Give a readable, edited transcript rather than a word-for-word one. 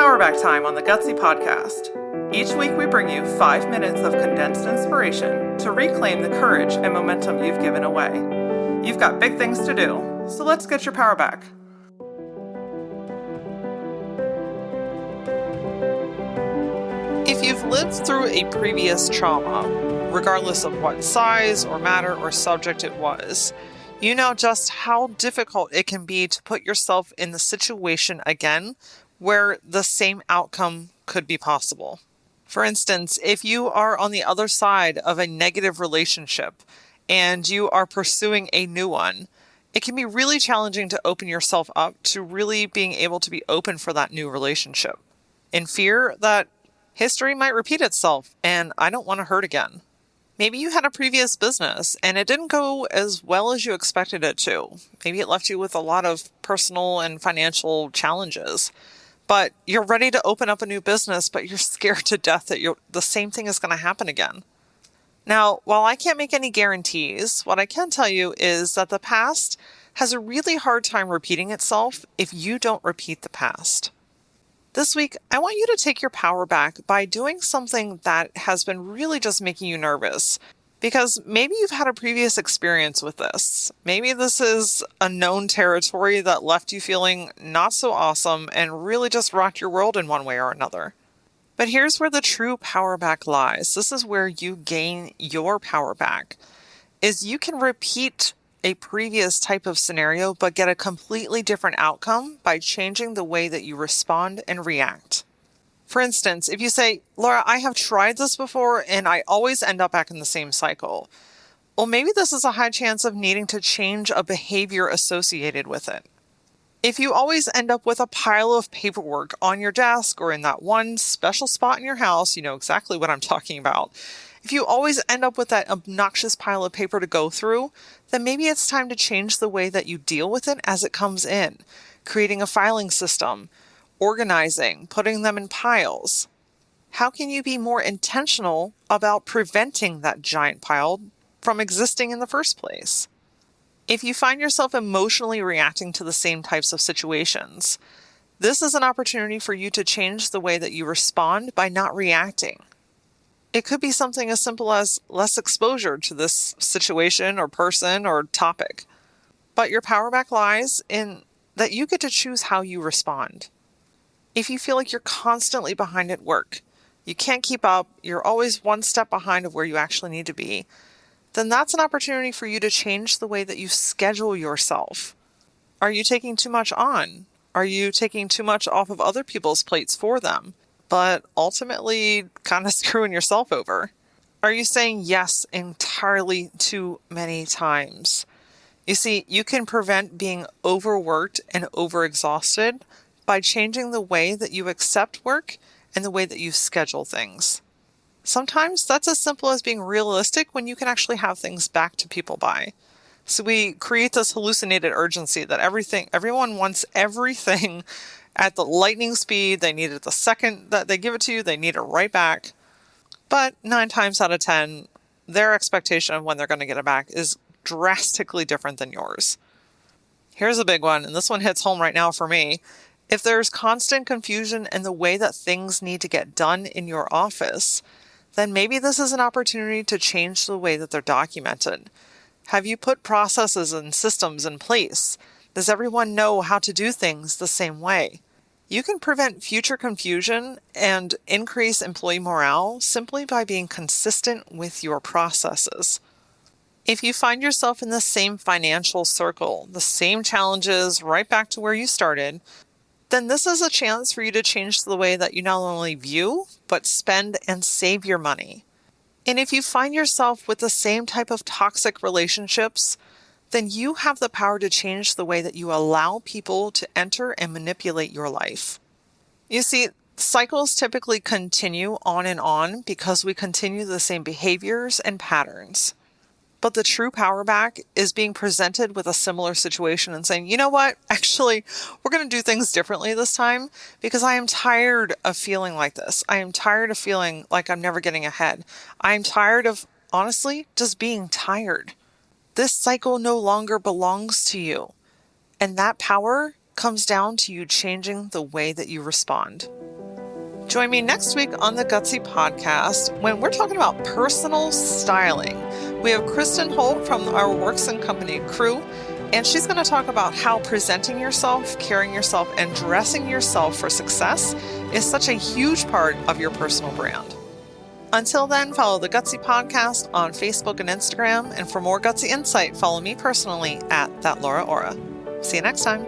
Powerback time on the Gutsy podcast. Each week we bring you 5 minutes of condensed inspiration to reclaim the courage and momentum you've given away. You've got big things to do, so let's get your power back. If you've lived through a previous trauma, regardless of what size or matter or subject it was, you know just how difficult it can be to put yourself in the situation again where the same outcome could be possible. For instance, if you are on the other side of a negative relationship and you are pursuing a new one, it can be really challenging to open yourself up to really being able to be open for that new relationship, in fear that history might repeat itself and I don't want to hurt again. Maybe you had a previous business and it didn't go as well as you expected it to. Maybe it left you with a lot of personal and financial challenges. But you're ready to open up a new business, but you're scared to death that the same thing is going to happen again. Now, while I can't make any guarantees, what I can tell you is that the past has a really hard time repeating itself if you don't repeat the past. This week, I want you to take your power back by doing something that has been really just making you nervous. Because maybe you've had a previous experience with this. Maybe this is a known territory that left you feeling not so awesome and really just rocked your world in one way or another. But here's where the true power back lies. This is where you gain your power back, is you can repeat a previous type of scenario but get a completely different outcome by changing the way that you respond and react. For instance, if you say, Laura, I have tried this before and I always end up back in the same cycle. Well, maybe this is a high chance of needing to change a behavior associated with it. If you always end up with a pile of paperwork on your desk or in that one special spot in your house, you know exactly what I'm talking about. If you always end up with that obnoxious pile of paper to go through, then maybe it's time to change the way that you deal with it as it comes in, creating a filing system, organizing, putting them in piles. How can you be more intentional about preventing that giant pile from existing in the first place? If you find yourself emotionally reacting to the same types of situations, this is an opportunity for you to change the way that you respond by not reacting. It could be something as simple as less exposure to this situation or person or topic. But your power back lies in that you get to choose how you respond. If you feel like you're constantly behind at work, you can't keep up, you're always one step behind of where you actually need to be, then that's an opportunity for you to change the way that you schedule yourself. Are you taking too much on? Are you taking too much off of other people's plates for them, but ultimately kind of screwing yourself over? Are you saying yes entirely too many times? You see, you can prevent being overworked and overexhausted by changing the way that you accept work and the way that you schedule things. Sometimes that's as simple as being realistic when you can actually have things back to people by. So we create this hallucinated urgency that everyone wants everything at the lightning speed. They need it the second that they give it to you. They need it right back. But 9 times out of 10, their expectation of when they're going to get it back is drastically different than yours. Here's a big one, and this one hits home right now for me. If there's constant confusion in the way that things need to get done in your office, then maybe this is an opportunity to change the way that they're documented. Have you put processes and systems in place? Does everyone know how to do things the same way? You can prevent future confusion and increase employee morale simply by being consistent with your processes. If you find yourself in the same financial circle, the same challenges right back to where you started, then this is a chance for you to change the way that you not only view, but spend and save your money. And if you find yourself with the same type of toxic relationships, then you have the power to change the way that you allow people to enter and manipulate your life. You see, cycles typically continue on because we continue the same behaviors and patterns. But the true power back is being presented with a similar situation and saying, you know what, actually, we're going to do things differently this time because I am tired of feeling like this. I am tired of feeling like I'm never getting ahead. I am tired of, honestly, just being tired. This cycle no longer belongs to you. And that power comes down to you changing the way that you respond. Join me next week on the Gutsy Podcast when we're talking about personal styling. We have Kristen Holt from our Works and Company crew, and she's going to talk about how presenting yourself, carrying yourself, and dressing yourself for success is such a huge part of your personal brand. Until then, follow the Gutsy Podcast on Facebook and Instagram, and for more Gutsy insight, follow me personally at @ThatLauraOra. See you next time.